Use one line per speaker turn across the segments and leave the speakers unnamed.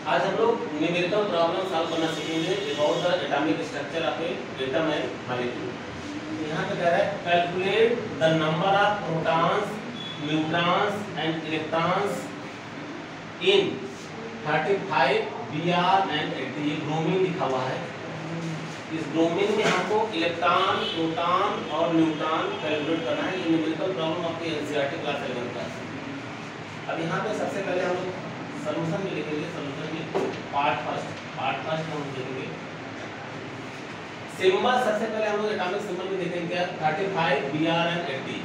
आज हम लोग न्यूमेरिकल प्रॉब्लम सॉल्व करना सीखेंगे about the atomic structure of A atom and molecule. यहाँ पे कह रहा है calculate the number of protons, neutrons and electrons in 35 Br and 80। ये ब्रोमीन लिखा हुआ है। इस ब्रोमीन में हमको इलेक्ट्रॉन, प्रोटॉन और न्यूट्रॉन कैलकुलेट करना है। ये न्यूमेरिकल प्रॉब्लम आपके एनसीईआरटी क्लास 11 का है। अब यहाँ पे सबसे पहले हम लोग सॉल्यूशन में लिखेंगे। सॉल्यूशन में पार्ट फर्स्ट हम देखेंगे। सिंबल सबसे पहले हम लोग एटॉमिक सिंबल में देखेंगे क्या 35 Br and 80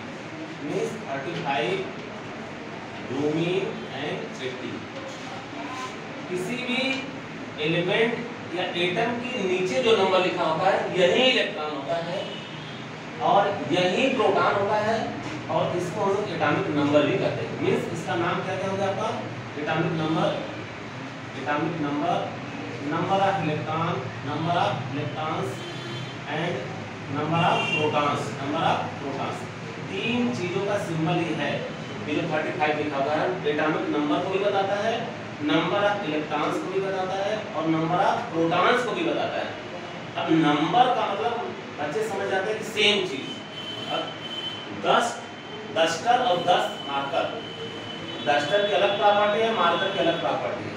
means 35 bromine and 80। किसी भी एलिमेंट या एटम के नीचे जो नंबर लिखा होता है यही इलेक्ट्रॉन होता है और यही प्रोटॉन होता है और इसको हम लोग एटॉमिक नंबर भी कहते हैं। मींस इसका नाम क्या क्या होगा आपका atomic number, number of electrons and number of protons. तीन चीजों का सिंबल ये है। ये जो 35 लिखा हुआ है एटॉमिक नंबर को भी बताता है, नंबर ऑफ इलेक्ट्रॉन्स को भी बताता है और नंबर ऑफ प्रोटॉन्स को भी बताता है। अब नंबर का मतलब बच्चे समझ जाते हैं कि सेम चीज। अब 10 डस्टर और 10 मार्कर, डस्टर की अलग प्रॉपर्टी है, मार्कर की अलग प्रॉपर्टी है।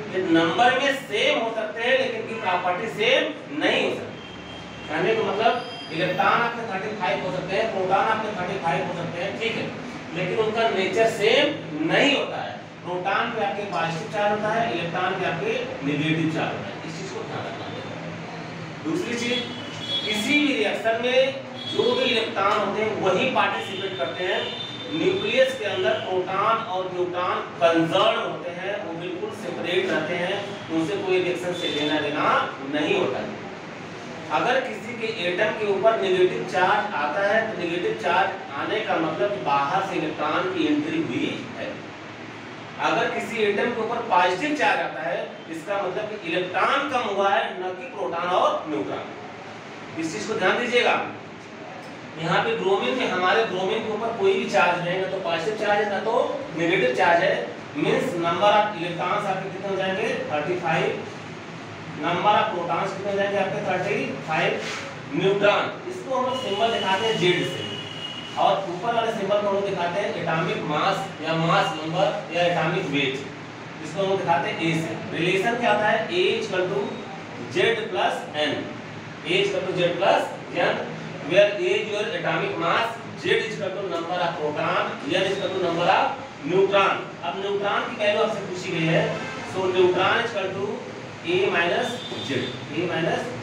ये नंबर में सेम हो सकते हैं लेकिन इनकी प्रॉपर्टी सेम नहीं हो सकती। कहने का मतलब इलेक्ट्रॉन आपके 35 हो सकते हैं, प्रोटॉन आपके 35 हो सकते हैं, ठीक है, लेकिन उनका नेचर सेम नहीं होता है। प्रोटॉन पे आपके पॉजिटिव चार्ज होता है, इलेक्ट्रॉन पे आपके नेगेटिव चार्ज होता है। इस चीज को ध्यान रखना है। दूसरी चीज, किसी भी रिएक्शन में जो भी इलेक्ट्रॉन होते हैं वही पार्टिसिपेट करते हैं। न्यूक्लियस के अंदर प्रोटॉन और न्यूट्रॉन कंजर्व होते हैं, वो बिल्कुल सेपरेट रहते हैं, उनसे कोई रिएक्शन से लेना देना नहीं होता है। अगर किसी के एटम के ऊपर नेगेटिव चार्ज आता है तो नेगेटिव चार्ज आने का मतलब बाहर से इलेक्ट्रॉन की एंट्री हुई है। अगर किसी एटम के ऊपर पॉजिटिव चार्ज आता है इसका मतलब कि इलेक्ट्रॉन कम हुआ है, न कि प्रोटॉन और न्यूट्रॉन। इस चीज को ध्यान दीजिएगा। यहाँ पे ब्रोमीन में हमारे ब्रोमीन के ऊपर कोई भी चार्ज नहीं, ना तो पॉजिटिव चार्ज है ना तो नेगेटिव चार्ज है। मींस नंबर ऑफ इलेक्ट्रॉन्स आपके कितने हो जाएंगे 35, नंबर ऑफ प्रोटॉन्स कितने हो जाएंगे आपके 35। न्यूट्रॉन इसको हम लोग सिंबल दिखाते हैं जेड से और ऊपर वाले सिंबल को हम लोग दिखाते हैं एटॉमिक मास या मास नंबर या एटॉमिक वेट, इसको हम लोग दिखाते हैं ए से। रिलेशन क्या होता है H = Z + N, H = Z + N, where A is your atomic mass, Z = number of proton, N = number of neutron। अब न्यूट्रॉन की वैल्यू आपसे पूछी गई है, सो neutron = A -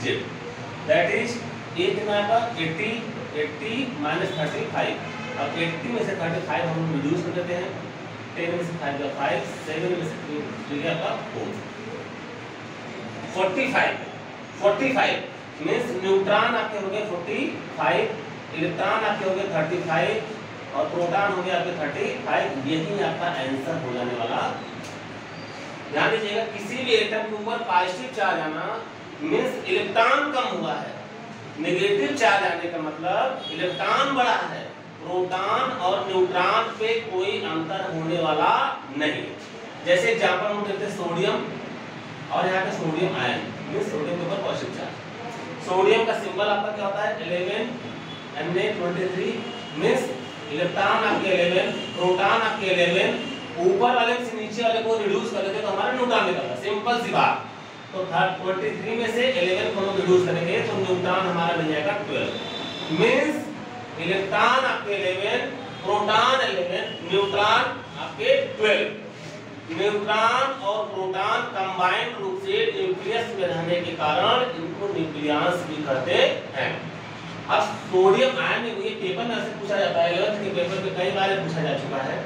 Z, that is A कितना आपका 80 - 35। अब 80 में से 35 हम लोग रिड्यूस कर देते हैं, 10 में से 5 = 5, 7 में से 3 गया आपका 4, 45 मींस न्यूट्रॉन आपके हो गए 45, इलेक्ट्रॉन आपके हो गए 35 और प्रोटॉन हो गए आपके 35। यही आपका आंसर हो जाने वाला। ध्यान दीजिएगा, किसी भी एटम के ऊपर पॉजिटिव चार्ज आना मींस इलेक्ट्रॉन कम हुआ है, नेगेटिव चार्ज आने का मतलब इलेक्ट्रॉन बढ़ा है। प्रोटॉन और न्यूट्रॉन पे कोई अंतर होने वाला नहीं। जैसे एग्जांपल हम देते हैं सोडियम और यहाँ पे सोडियम आयन मींस सोडियम के ऊपर पॉजिटिव चार्ज। सोडियम का सिंबल आपका क्या होता है 11 Na23 मींस इलेक्ट्रॉन आपके 11, प्रोटॉन आपके 11, ऊपर वाले से नीचे वाले को रिड्यूस कर देते तो हमारा न्यूट्रॉन निकलता। सिंपल सी बात। तो 23 में से 11 को हम रिड्यूस करेंगे तो न्यूट्रॉन हमारा बन जाएगा 12 मींस इलेक्ट्रॉन आपके 11, प्रोटॉन 11, न्यूट्रॉन आपके 12। न्यूट्रॉन और प्रोटॉन कंबाइंड रूप से न्यूक्लियस में रहने के कारण इनको न्यूक्लियस भी कहते हैं। अब सोडियम आयन में ये पेपर में से पूछा जाता है, 11th के पेपर पे कई बार पूछा जा चुका है।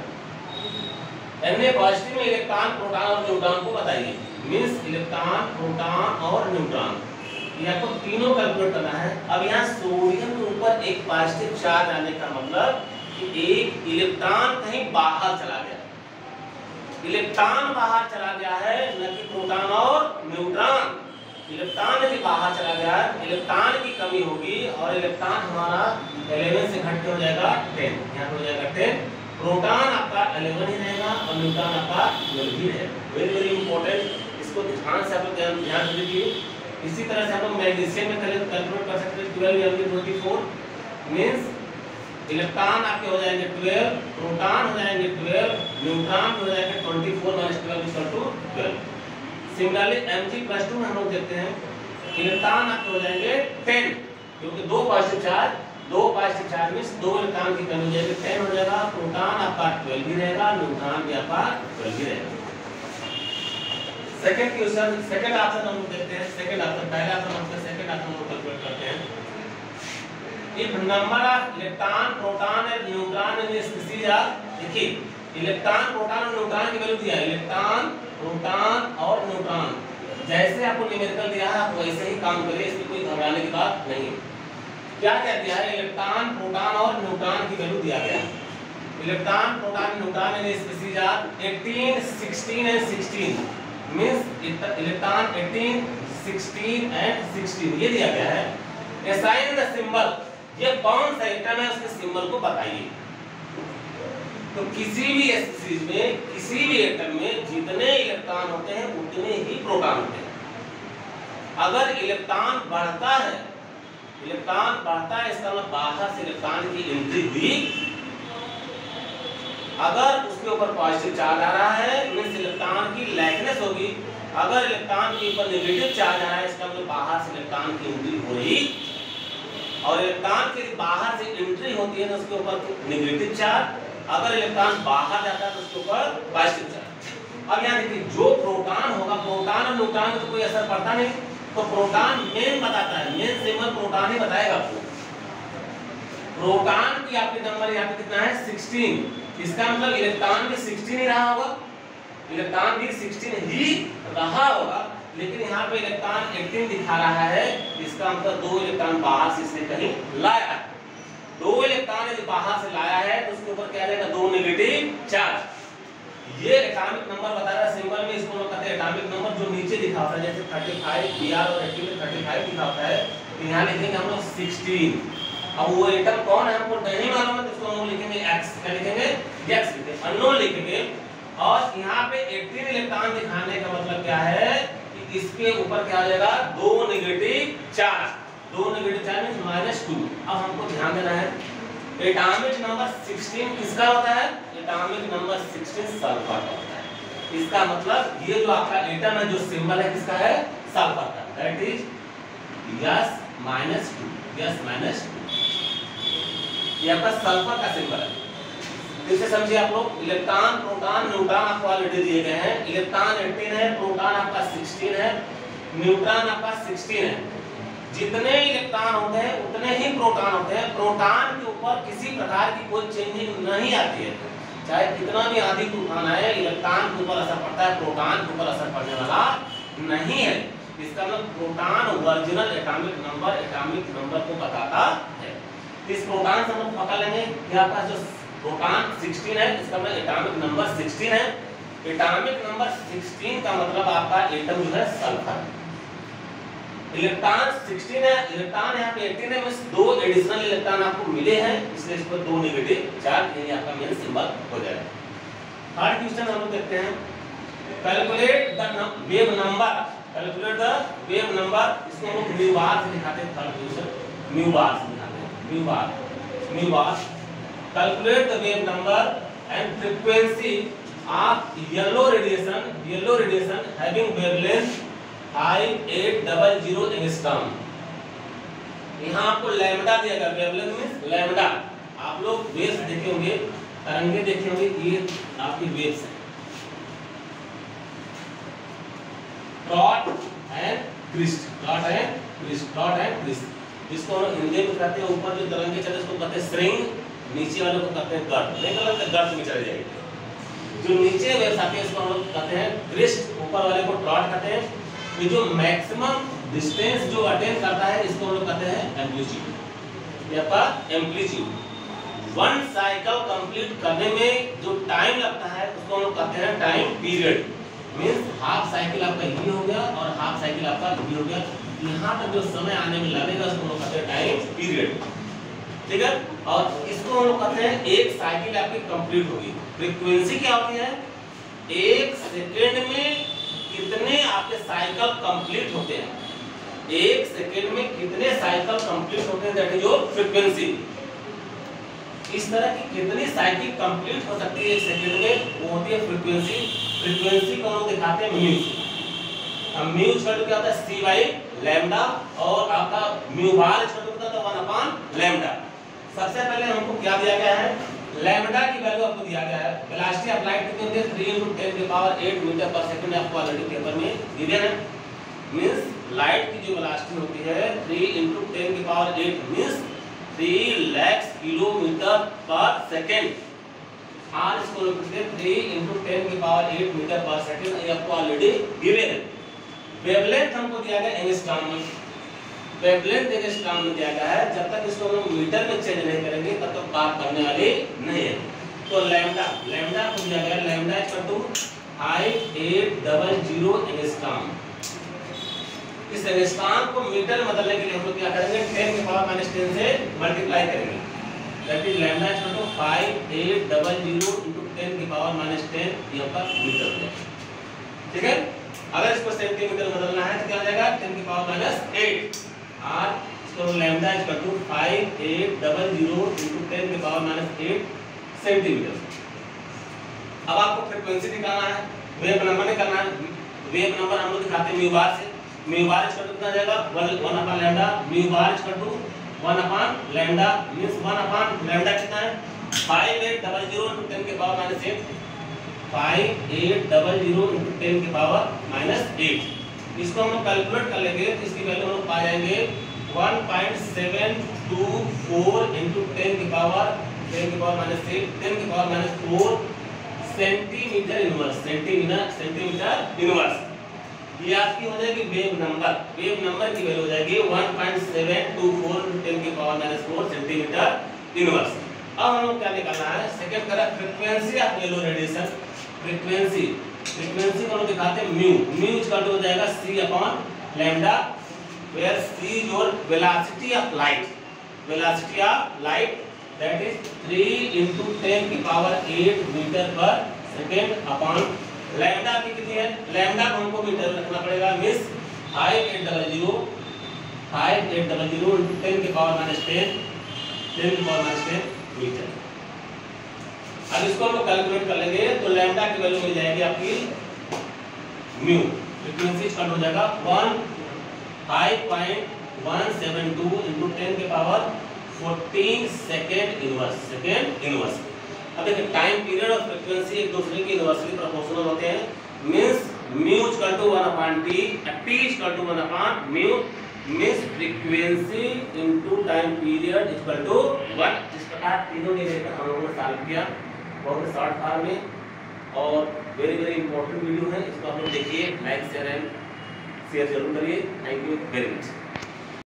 Na पॉजिटिव में इलेक्ट्रॉन, प्रोटॉन और न्यूट्रॉन को बताइए। मींस इलेक्ट्रॉन, प्रोटॉन और न्यूट्रॉन ये आपको तीनों कैलकुलेट करना है। अब यहाँ सोडियम के ऊपर एक पॉजिटिव चार्ज आने का मतलब कि एक इलेक्ट्रॉन कहीं बाहर चला गया, इलेक्ट्रॉन बाहर चला गया है, न कि प्रोटॉन और न्यूट्रॉन। इलेक्ट्रॉन यदि बाहर चला गया इलेक्ट्रॉन की कमी होगी और इलेक्ट्रॉन हमारा 11 से घट के हो जाएगा 10, यहाँ हो जाएगा 10। प्रोटॉन आपका 11 ही रहेगा और न्यूट्रॉन आपका 12 ही रहेगा। वेरी वेरी इंपॉर्टेंट, इसको ध्यान से आप लोग ध्यान दीजिए। इसी तरह से हम लोग मैग्नीशियम में कैलकुलेट कर सकते हैं 12 Mg 24 मींस इलेक्ट्रॉन आपके हो जाएंगे 12, प्रोटॉन हो जाएंगे 12, न्यूट्रॉन हो जाएंगे 24 - 12 = 12। सिमिलरली Mg+2 में हम लोग देखते हैं इलेक्ट्रॉन आपके हो जाएंगे 10, क्योंकि दो पॉजिटिव चार्ज मींस दो इलेक्ट्रॉन की कमी हो जाएगी 10 हो जाएगा। प्रोटॉन आपका 12 ही रहेगा, न्यूट्रॉन भी आपका 12 ही रहेगा। सेकंड क्वेश्चन, सेकंड ऑप्शन हम लोग देखते हैं। सेकंड ऑप्शन, पहला ऑप्शन हम सेकंड ऑप्शन को कैलकुलेट करते हैं। If number of electron, proton and neutron in species are, देखिए इलेक्ट्रॉन, प्रोटॉन और न्यूट्रॉन की वैल्यू दिया है, इलेक्ट्रॉन, प्रोटॉन और न्यूट्रॉन। जैसे आपको न्यूमेरिकल दिया है आप वैसे ही काम करिए, इसमें कोई घबराने की बात नहीं है। क्या क्या दिया है? इलेक्ट्रॉन, प्रोटॉन और न्यूट्रॉन की वैल्यू दिया गया है। Electron, proton, neutron in species are 18, 16 and 16 means electron 18, 16 and 16 ये दिया गया है। असाइन द सिंबल, ये कौन सा एटम है उसके सिंबल को बताइए। तो किसी भी स्पीशीज में, किसी भी एटम में जितने इलेक्ट्रॉन होते हैं उतने ही प्रोटॉन होते हैं। अगर इलेक्ट्रॉन बढ़ता है इसका मतलब बाहर से इलेक्ट्रॉन की एंट्री हुई। अगर उसके ऊपर पॉजिटिव चार्ज आ रहा है मींस इलेक्ट्रॉन की लाइकनेस होगी। अगर इलेक्ट्रॉन के ऊपर नेगेटिव चार्ज आ रहा है इसका मतलब बाहर से इलेक्ट्रॉन की एंट्री हो रही, और इलेक्ट्रॉन की बाहर से एंट्री होती है तो उसके ऊपर नेगेटिव चार्ज, अगर इलेक्ट्रॉन बाहर जाता है तो उसके ऊपर पॉजिटिव चार्ज। अब यहाँ देखिए जो प्रोटॉन होगा, प्रोटॉन और न्यूट्रॉन में तो कोई असर पड़ता नहीं, तो प्रोटॉन मेन बताता है, मेन सिंबल प्रोटॉन ही बताएगा आपको। प्रोटॉन की आपके नंबर यहाँ पे कितना है 16, इसका मतलब इलेक्ट्रॉन भी 16 ही रहा होगा, इलेक्ट्रॉन भी 16 ही रहा होगा, लेकिन यहाँ पे इलेक्ट्रॉन 18 दिखा रहा है, इसका मतलब दो इलेक्ट्रॉन बाहर से इसने कहीं लाया है। दो इलेक्ट्रॉन यदि बाहर से लाया है तो उसके ऊपर क्या रहेगा? दो नेगेटिव चार्ज। ये एटॉमिक नंबर बता रहा है सिंबल में, इसको हम कहते हैं एटॉमिक नंबर, जो नीचे लिखा होता है जैसे 35 Br और 80 में 35 लिखा होता है, तो यहाँ लिखेंगे हम लोग 16। अब वो एटम कौन है हमको नहीं मालूम है तो उसको हम लिखेंगे x, क्या लिखेंगे? x लिखेंगे, अननोन लिखेंगे। और यहाँ पे 18 इलेक्ट्रॉन दिखाने का मतलब क्या है कि इसके ऊपर क्या हो जाएगा? दो नेगेटिव चार्ज, दो नेगेटिव चार्ज मींस -2। अब हमको ध्यान देना है एटॉमिक नंबर 16 किसका होता है? एटॉमिक नंबर 16 सल्फर का होता है। इसका मतलब ये जो आपका एटम है जो सिंबल है किसका है? सल्फर का, दैट इज S-2, S-2। ये आपका सल्फर का सिंबल है। इसे समझिए आप लोग, इलेक्ट्रॉन, प्रोटॉन, न्यूट्रॉन आपको ऑलरेडी दिए गए हैं। इलेक्ट्रॉन 18 है, प्रोटॉन आपका 16 है, न्यूट्रॉन आपका 16 है। जितने इलेक्ट्रॉन होते हैं उतने ही प्रोटॉन होते हैं। प्रोटॉन के ऊपर किसी प्रकार की कोई चेंजिंग नहीं आती है, चाहे कितना भी आंधी तूफान आए, इलेक्ट्रॉन के ऊपर असर पड़ता है, प्रोटॉन के ऊपर असर पड़ने वाला नहीं है। इसका मतलब प्रोटॉन ओरिजिनल एटॉमिक नंबर को बताता है। इस प्रोटॉन से हम लोग पकड़ लेंगे कि आपका जो प्रोटॉन 16 है, इसका मतलब एटॉमिक नंबर 16 है। एटॉमिक नंबर 16 का मतलब आपका एटम जो है सल्फर। इलेक्ट्रॉन 16 है, इलेक्ट्रॉन यहाँ पे 18 है, बस दो एडिशनल इलेक्ट्रॉन आपको मिले हैं, इसलिए इस पर दो नेगेटिव चार्ज, ये आपका मेन सिंबल हो जाएगा। थर्ड क्वेश्चन हम लोग देखते हैं, calculate the wave number, calculate the wave number. इसको हम लोग म्यू बार से दिखाते हैं। थर्ड क्वेश्चन म्यू बार से दिखाते हैं, mu bar. Calculate the wave number and frequency of yellow radiation having wavelength 5800 angstrom. यहाँ आपको लैम्डा दिया गया, वेवलेंथ मींस लैम्डा। आप लोग वेव्स देखे होंगे, तरंगे देखे होंगे, ये आपकी वेव्स हैं। ट्रॉट एंड क्रिस्ट, जिसको हम हिंदी में कहते हैं, ऊपर जो तरंगे चलते हैं उसको कहते हैं स्ट्रिंग, नीचे वाले को कहते हैं गर्त। नहीं कहते गर्त में चले जाएंगे। जो नीचे वेव्स आती है उसको हम लोग कहते हैं क्रिस्ट, ऊपर वाले को ट्रॉट कहते हैं। ये जो मैक्सिमम डिस्टेंस जो अटेन करता है इसको हम लोग कहते हैं एम्पलीट्यूड, या आपका एम्पलीट्यूड। वन साइकिल कंप्लीट करने में जो टाइम लगता है उसको हम लोग कहते हैं time period. Means half cycle आपका ये हो गया और हाफ साइकिल आपका ये हो गया, यहाँ तक जो समय आने में लगेगा उसको हम लोग कहते हैं टाइम पीरियड, ठीक है। और इसको हम लोग कहते हैं एक साइकिल आपकी कंप्लीट होगी। फ्रीक्वेंसी क्या होती है? एक सेकेंड में कितने आपके साइकिल कंप्लीट होते हैं, 1 सेकंड में कितने साइकिल कंप्लीट होते हैं, दैट इज योर फ्रीक्वेंसी। इस तरह की कितनी साइकिल कंप्लीट हो सकती है 1 सेकंड में, वो होती है फ्रीक्वेंसी। फ्रीक्वेंसी को हम दिखाते हैं म्यू से। अब म्यू इक्वल टू क्या होता है, c बाई लैम्डा, और आपका म्यू बार इक्वल टू कितना होता है, 1 अपॉन लैम्डा। सबसे पहले हमको क्या दिया गया है, लैम्डा की वैल्यू आपको दिया गया है। वेलोसिटी ऑफ लाइट कितनी होती है, 3 × 10⁸ मीटर पर सेकंड, आपको ऑलरेडी पेपर में दिया है। मींस लाइट की जो वेलोसिटी होती है 3 × 10⁸ मींस 3 लाख किलोमीटर पर सेकंड। आर इसको लिखते हैं 3 × 10⁸ मीटर पर सेकंड, ये आपको ऑलरेडी गिवन है। वेवलेंथ हमको दिया गया एंगस्ट्रॉम में, वेवलेंथ एंगस्ट्रॉम में दिया गया है। जब तक इसको हम मीटर में चेंज नहीं करेंगे तब तक बात बनने वाली नहीं है। तो लैम्डा को दिया गया, लैम्डा इक्वल टू 5800 एंगस्ट्रॉम। इस एंगस्ट्रॉम को मीटर में बदलने के लिए हम लोग क्या करेंगे, 10⁻⁻10 से मल्टीप्लाई करेंगे। That is lambda equal to 5800 × 10⁻⁻10, ये आपका मीटर हो जाएगा। ठीक है, अगर इसको सेंटीमीटर बदलना है तो क्या हो जाएगा, 10⁻⁸ और इसको लैम्डा इक्वल टू 5800 × 10⁻⁸ सेंटीमीटर। अब आपको फ्रीक्वेंसी निकालना है, वेव नंबर निकालना है। वेव नंबर हम लोग दिखाते हैं म्यू बार से। म्यू बार इक्वल टू कितना जाएगा, 1 upon lambda. Mu bar equal to 1 upon lambda, means 1 upon lambda कितना है, 5800 × 10⁻⁸ 5800 × 10⁻⁸। इसको हम कैलकुलेट कर लेंगे तो इसकी वैल्यू हम लोग पा जाएंगे 1.724 × 10⁻⁴ सेंटीमीटर इनवर्स। ये आपकी हो जाएगी वेव नंबर। वेव नंबर की वैल्यू हो जाएगी 1.724 × 10⁻⁴ सेंटीमीटर इनवर्स। अब हम लोग क्या निकालना है, सेकंड करा frequency of yellow radiation. Frequency को हम दिखाते हैं म्यू इक्वल टू हो जाएगा c upon lambda, where c is your velocity of light, that is 3 × 10⁸ meter पर सेकंड अपॉन लैम्डा की कितनी है, लैम्डा को हमको मीटर में रखना पड़ेगा, मींस 5800 × 10⁻10 मीटर। अब इसको हम लोग कैलकुलेट कर लेंगे तो लैम्डा की वैल्यू मिल जाएगी आपकी म्यू। फ्रीक्वेंसी इक्वल हो जाएगा 5.172 × 10⁻14 सेकंड इनवर्स। अब देखिए टाइम पीरियड और फ्रीक्वेंसी एक दूसरे के इनवर्सली प्रोपोर्शनल होते हैं। Means mu equal to 1 upon T, T equal to 1 upon mu, means frequency into time period equal to 1। इस प्रकार तीनों निरेशन हम लोगों ने सॉल्व किया बहुत शॉर्ट फॉर्म में, और वेरी इंपॉर्टेंट वीडियो है। इसको आप लोग देखिए, लाइक शेयर जरूर करिए। Thank you very much.